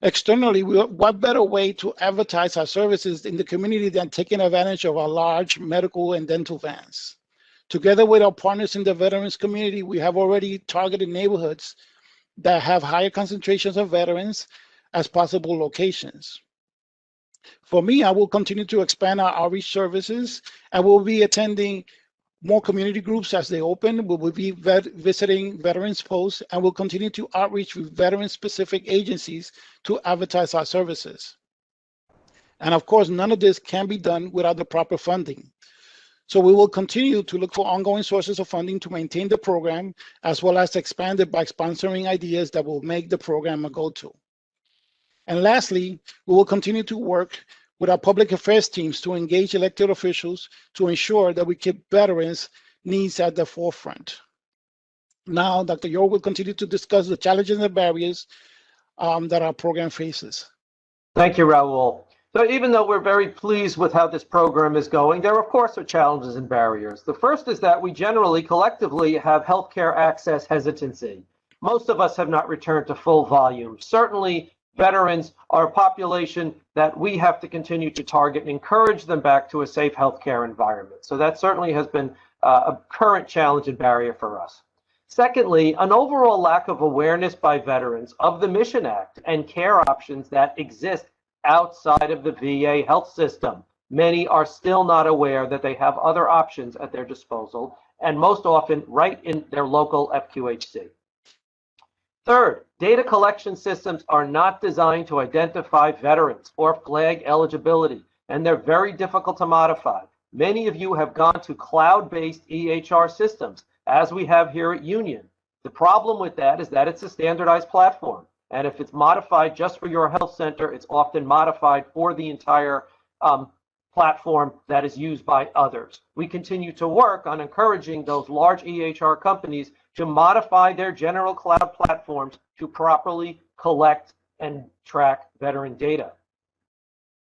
Externally, what better way to advertise our services in the community than taking advantage of our large medical and dental vans? Together with our partners in the veterans community, we have already targeted neighborhoods that have higher concentrations of veterans as possible locations. For me, I will continue to expand our outreach services, and we'll be attending more community groups as they open. We will be visiting veterans posts, and we'll continue to outreach with veteran-specific agencies to advertise our services. And of course, none of this can be done without the proper funding. So we will continue to look for ongoing sources of funding to maintain the program, as well as expand it by sponsoring ideas that will make the program a go-to. And lastly, we will continue to work with our public affairs teams to engage elected officials to ensure that we keep veterans' needs at the forefront. Now, Dr. York will continue to discuss the challenges and barriers that our program faces. Thank you, Raul. So even though we're very pleased with how this program is going, there of course are challenges and barriers. The first is that we generally collectively have healthcare access hesitancy. Most of us have not returned to full volume. Certainly, veterans are a population that we have to continue to target and encourage them back to a safe healthcare environment. So that certainly has been a current challenge and barrier for us. Secondly, an overall lack of awareness by veterans of the Mission Act and care options that exist outside of the VA health system. Many are still not aware that they have other options at their disposal, and most often right in their local FQHC. Third, data collection systems are not designed to identify veterans or flag eligibility, and they're very difficult to modify. Many of you have gone to cloud-based EHR systems, as we have here at Union. The problem with that is that it's a standardized platform, and if it's modified just for your health center, it's often modified for the entire platform that is used by others. We continue to work on encouraging those large EHR companies to modify their general cloud platforms to properly collect and track veteran data.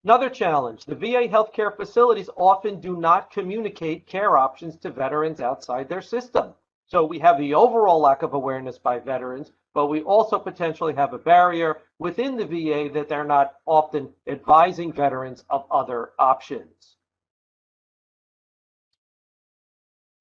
Another challenge, the VA healthcare facilities often do not communicate care options to veterans outside their system. So we have the overall lack of awareness by veterans, but we also potentially have a barrier within the VA that they're not often advising veterans of other options.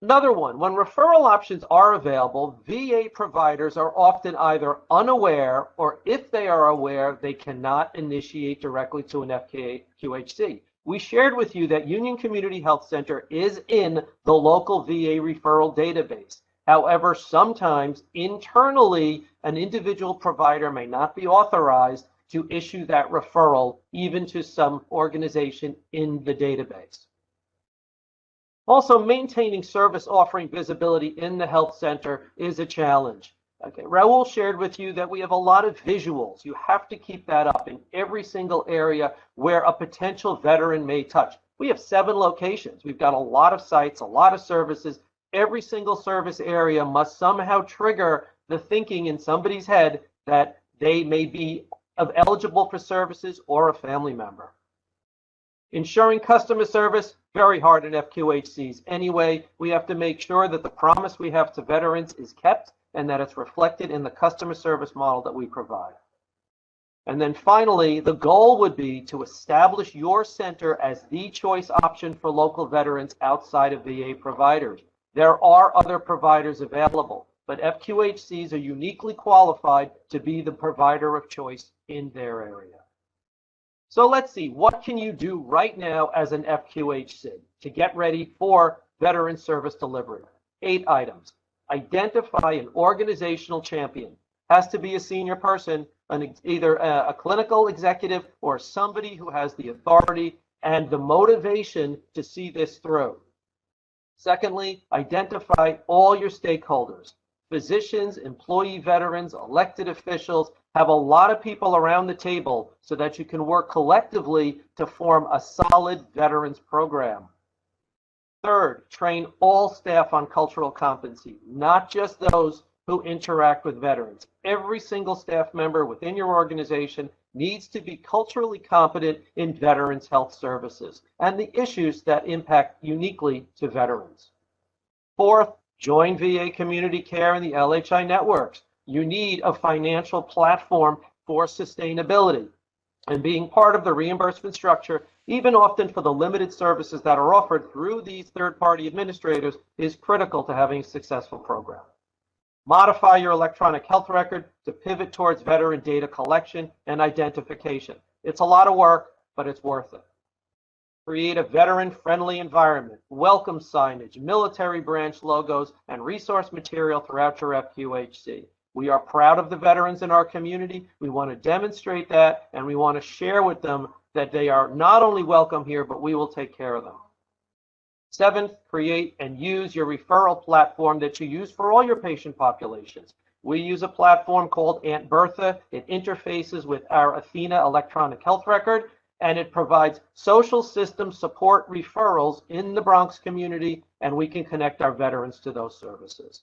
Another one, when referral options are available, VA providers are often either unaware, or if they are aware, they cannot initiate directly to an FQHC. We shared with you that Union Community Health Center is in the local VA referral database. However, sometimes internally, an individual provider may not be authorized to issue that referral even to some organization in the database. Also, maintaining service offering visibility in the health center is a challenge. Okay, Raul shared with you that we have a lot of visuals. You have to keep that up in every single area where a potential veteran may touch. We have 7 locations. We've got a lot of sites, a lot of services. Every single service area must somehow trigger the thinking in somebody's head that they may be eligible for services or a family member. Ensuring customer service, very hard in FQHCs. Anyway, we have to make sure that the promise we have to veterans is kept and that it's reflected in the customer service model that we provide. And then finally, the goal would be to establish your center as the choice option for local veterans outside of VA providers. There are other providers available, but FQHCs are uniquely qualified to be the provider of choice in their area. So let's see, what can you do right now as an FQHC to get ready for veteran service delivery? 8 items. Identify an organizational champion. Has to be a senior person, either a clinical executive or somebody who has the authority and the motivation to see this through. Secondly, identify all your stakeholders. Physicians, employee veterans, elected officials, have a lot of people around the table so that you can work collectively to form a solid veterans program. Third, train all staff on cultural competency, not just those who interact with veterans. Every single staff member within your organization needs to be culturally competent in veterans health services and the issues that impact uniquely to veterans. Fourth, join VA Community Care and the LHI networks. You need a financial platform for sustainability, and being part of the reimbursement structure, even often for the limited services that are offered through these third-party administrators, is critical to having a successful program. Modify your electronic health record to pivot towards veteran data collection and identification. It's a lot of work, but it's worth it. Create a veteran-friendly environment, welcome signage, military branch logos, and resource material throughout your FQHC. We are proud of the veterans in our community. We want to demonstrate that, and we want to share with them that they are not only welcome here, but we will take care of them. Seventh, create and use your referral platform that you use for all your patient populations. We use a platform called Aunt Bertha. It interfaces with our Athena electronic health record, and it provides social system support referrals in the Bronx community, and we can connect our veterans to those services.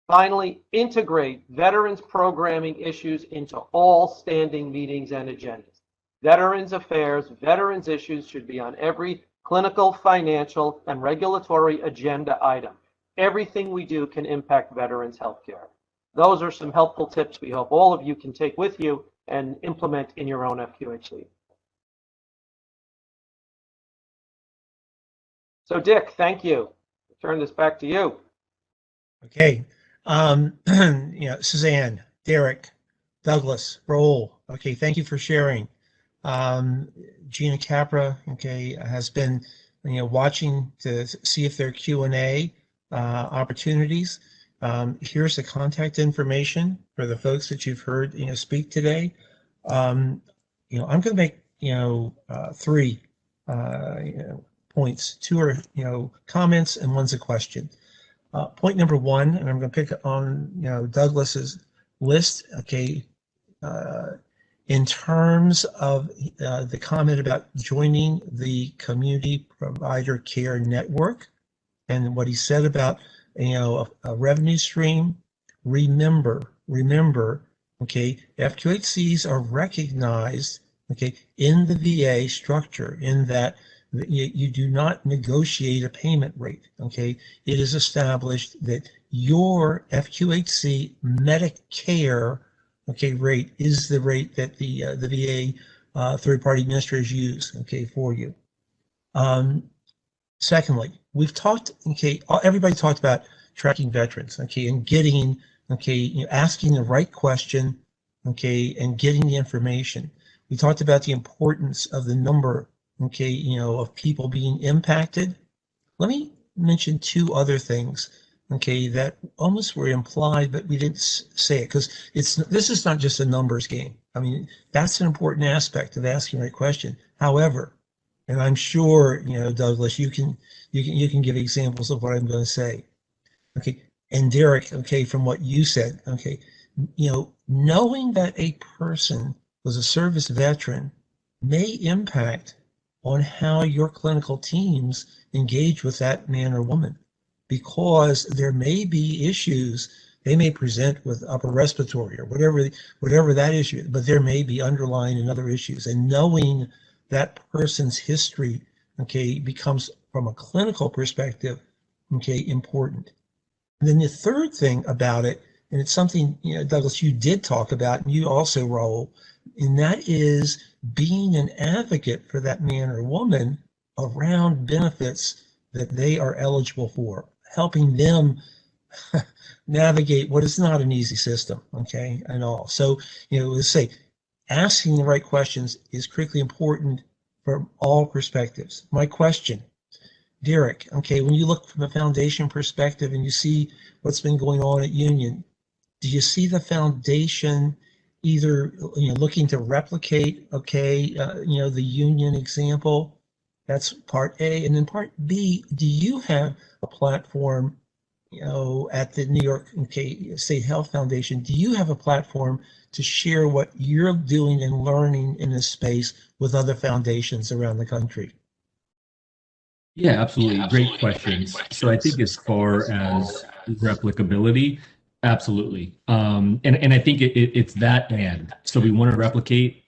Finally, integrate veterans programming issues into all standing meetings and agendas. Veterans affairs, veterans issues should be on every clinical, financial, and regulatory agenda item. Everything we do can impact veterans' healthcare. Those are some helpful tips we hope all of you can take with you and implement in your own FQHC. So Dick, thank you. I'll turn this back to you. Okay. Suzanne, Derek, Douglas, Raul. Okay, thank you for sharing. Gina Capra, okay, has been, watching to see if there are Q&A opportunities. Here's the contact information for the folks that you've heard, speak today. I'm going to make, 3 points. 2 are, comments, and 1's a question. Point number 1, and I'm going to pick on, Douglas's list, okay, in terms of the comment about joining the community provider care network and what he said about, a revenue stream. Remember, okay, FQHCs are recognized, okay, in the VA structure in that you do not negotiate a payment rate, okay? It is established that your FQHC Medicare, okay, rate is the rate that the VA third-party administrators use, okay, for you. Secondly, we've talked, okay, everybody talked about tracking veterans, okay, and getting, okay, asking the right question, okay, and getting the information. We talked about the importance of the number, okay, of people being impacted. Let me mention 2 other things, okay, that almost were implied, but we didn't say it because this is not just a numbers game. I mean, that's an important aspect of asking the right question. However, and I'm sure, Douglas, you can give examples of what I'm going to say. Okay, and Derek, okay, from what you said, okay, knowing that a person was a service veteran may impact on how your clinical teams engage with that man or woman, because there may be issues they may present with upper respiratory or whatever that issue is, but there may be underlying and other issues. And knowing that person's history, okay, becomes from a clinical perspective, okay, important. And then the third thing about it, and it's something, Douglas, you did talk about, and you also, Raul, and that is being an advocate for that man or woman around benefits that they are eligible for, helping them navigate what is not an easy system, okay, and all. So, let's say asking the right questions is critically important from all perspectives. My question, Derek, okay, when you look from a foundation perspective and you see what's been going on at Union, do you see the foundation either, looking to replicate, okay, the Union example? That's part A. And then part B, do you have a platform, at the New York, okay, State Health Foundation, do you have a platform to share what you're doing and learning in this space with other foundations around the country? Yeah, absolutely. Great questions. So I think as far as replicability, absolutely. And I think it's that and. So we want to replicate,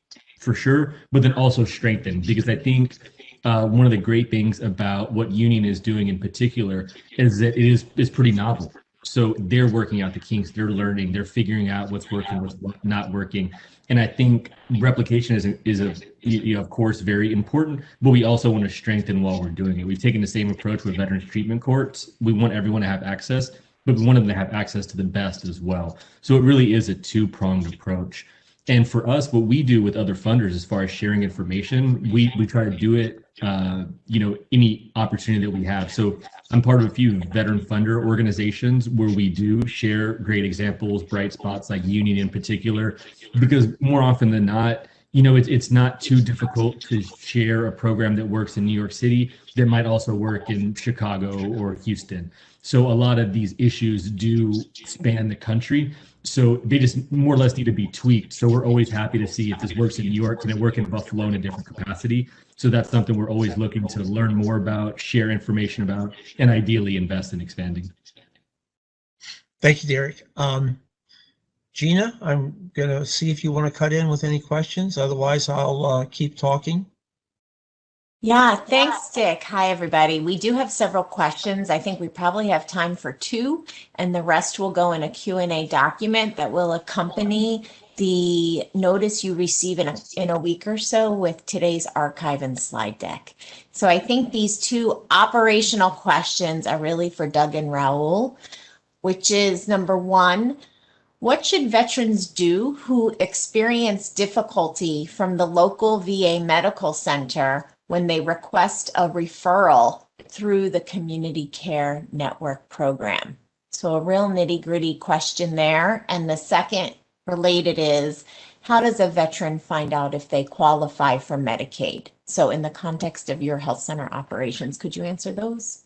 for sure, but then also strengthen, because I think one of the great things about what Union is doing in particular is that it is pretty novel. So they're working out the kinks, they're learning, they're figuring out what's working, what's not working. And I think replication is of course very important, but we also want to strengthen while we're doing it. We've taken the same approach with veterans treatment courts. We want everyone to have access, but we want them to have access to the best as well. So it really is a two-pronged approach. And for us, what we do with other funders as far as sharing information, we try to do it, any opportunity that we have. So I'm part of a few veteran funder organizations where we do share great examples, bright spots like Union in particular, because more often than not, it's not too difficult to share a program that works in New York City that might also work in Chicago or Houston. So a lot of these issues do span the country. So they just more or less need to be tweaked. So we're always happy to see if this works in New York, can it work in Buffalo in a different capacity? So that's something we're always looking to learn more about, share information about, and ideally invest in expanding. Thank you, Derek. Gina, I'm going to see if you want to cut in with any questions. Otherwise, I'll keep talking. Yeah, thanks, Dick. Hi, everybody. We do have several questions. I think we probably have time for 2, and the rest will go in a Q&A document that will accompany the notice you receive in a week or so with today's archive and slide deck. So I think these 2 operational questions are really for Doug and Raul, which is number 1, what should veterans do who experience difficulty from the local VA medical center when they request a referral through the Community Care Network program? So a real nitty-gritty question there. And the second related is, how does a veteran find out if they qualify for Medicaid? So in the context of your health center operations, could you answer those?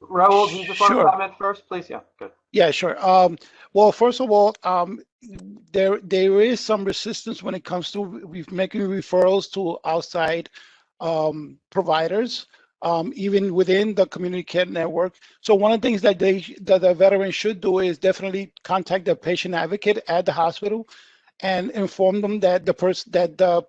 Raul, do you just want to Sure. comment first, please? Yeah, good. Yeah, sure. Well, first of all, there is some resistance when it comes to making referrals to outside providers, even within the Community Care Network. So one of the things that the veteran should do is definitely contact the patient advocate at the hospital and inform them that the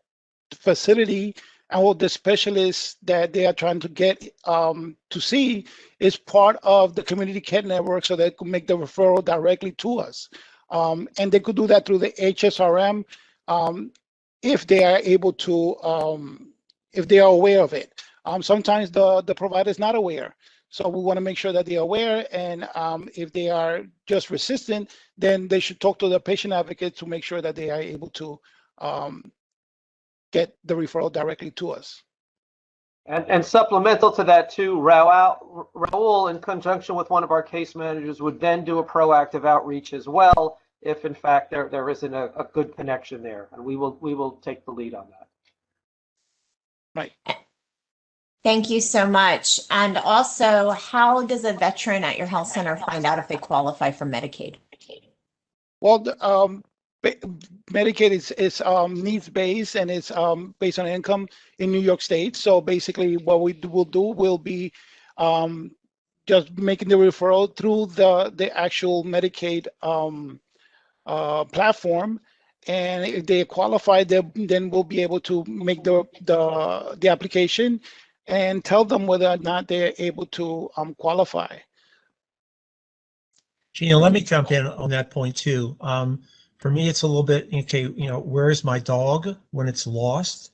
facility or the specialist that they are trying to get to see is part of the Community Care Network, so they could make the referral directly to us. And they could do that through the HSRM if they are able to, if they are aware of it. Sometimes the provider is not aware. So we want to make sure that they are aware, and if they are just resistant, then they should talk to the patient advocate to make sure that they are able to get the referral directly to us. And supplemental to that too, Raul, in conjunction with one of our case managers, would then do a proactive outreach as well, if in fact there isn't a good connection there, and we will take the lead on that. Right. Thank you so much. And also, how does a veteran at your health center find out if they qualify for Medicaid? Well, Medicaid is needs-based, and it's based on income in New York State. So basically what will do will be just making the referral through the actual Medicaid platform. And if they qualify, then we'll be able to make the application and tell them whether or not they're able to qualify. Gina, let me jump in on that point too. For me, it's a little bit, okay, where's my dog when it's lost?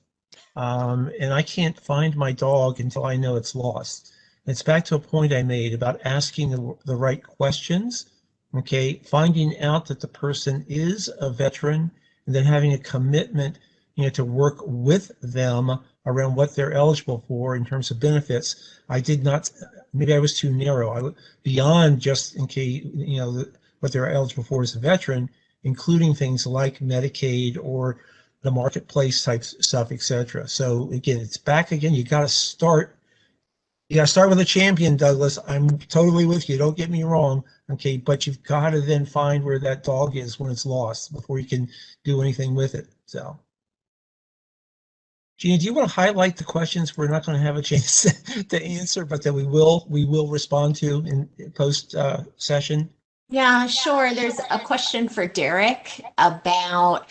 And I can't find my dog until I know it's lost. It's back to a point I made about asking the right questions, okay, finding out that the person is a veteran, and then having a commitment, to work with them around what they're eligible for in terms of benefits. I did not, maybe I was too narrow. Beyond just in case, what they're eligible for as a veteran, including things like Medicaid or the marketplace type stuff, etc. So again, it's back again. You got to start with a champion, Douglas. I'm totally with you. Don't get me wrong. Okay, but you've got to then find where that dog is when it's lost before you can do anything with it. So, Gina, do you want to highlight the questions we're not going to have a chance to answer, but that we will respond to in post session? Yeah, sure. There's a question for Derek about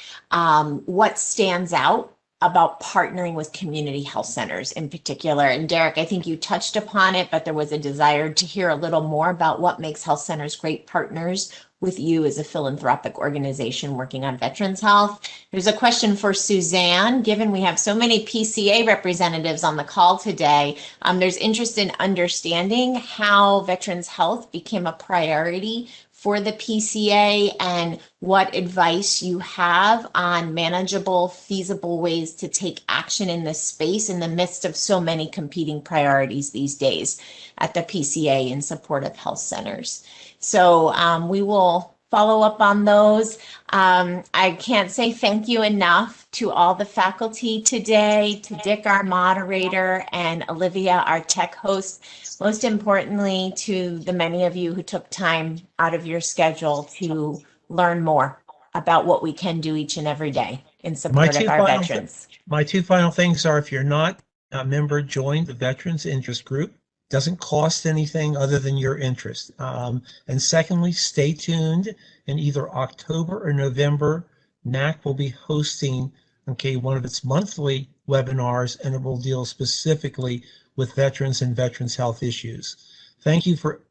what stands out about partnering with community health centers in particular. And Derek, I think you touched upon it, but there was a desire to hear a little more about what makes health centers great partners with you as a philanthropic organization working on veterans health. There's a question for Suzanne. Given we have so many PCA representatives on the call today, there's interest in understanding how veterans health became a priority for the PCA and what advice you have on manageable, feasible ways to take action in this space in the midst of so many competing priorities these days at the PCA in support of health centers. So we will follow up on those. I can't say thank you enough to all the faculty today, to Dick, our moderator, and Olivia, our tech host. Most importantly, to the many of you who took time out of your schedule to learn more about what we can do each and every day in support of our veterans. My two final things are, if you're not a member, join the Veterans Interest Group. Doesn't cost anything other than your interest. And secondly, stay tuned. In either October or November, NAC will be hosting, one of its monthly webinars, and it will deal specifically with veterans and veterans health issues. Thank you for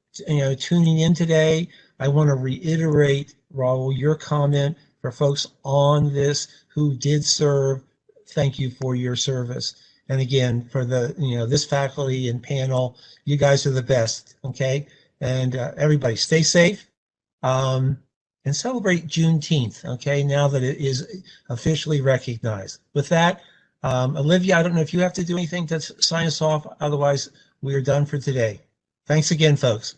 tuning in today. I want to reiterate, Raul, your comment for folks on this who did serve. Thank you for your service. And again, for the this faculty and panel, you guys are the best. Okay, and everybody stay safe and celebrate Juneteenth. Okay, now that it is officially recognized. With that, Olivia, I don't know if you have to do anything to sign us off. Otherwise, we are done for today. Thanks again, folks.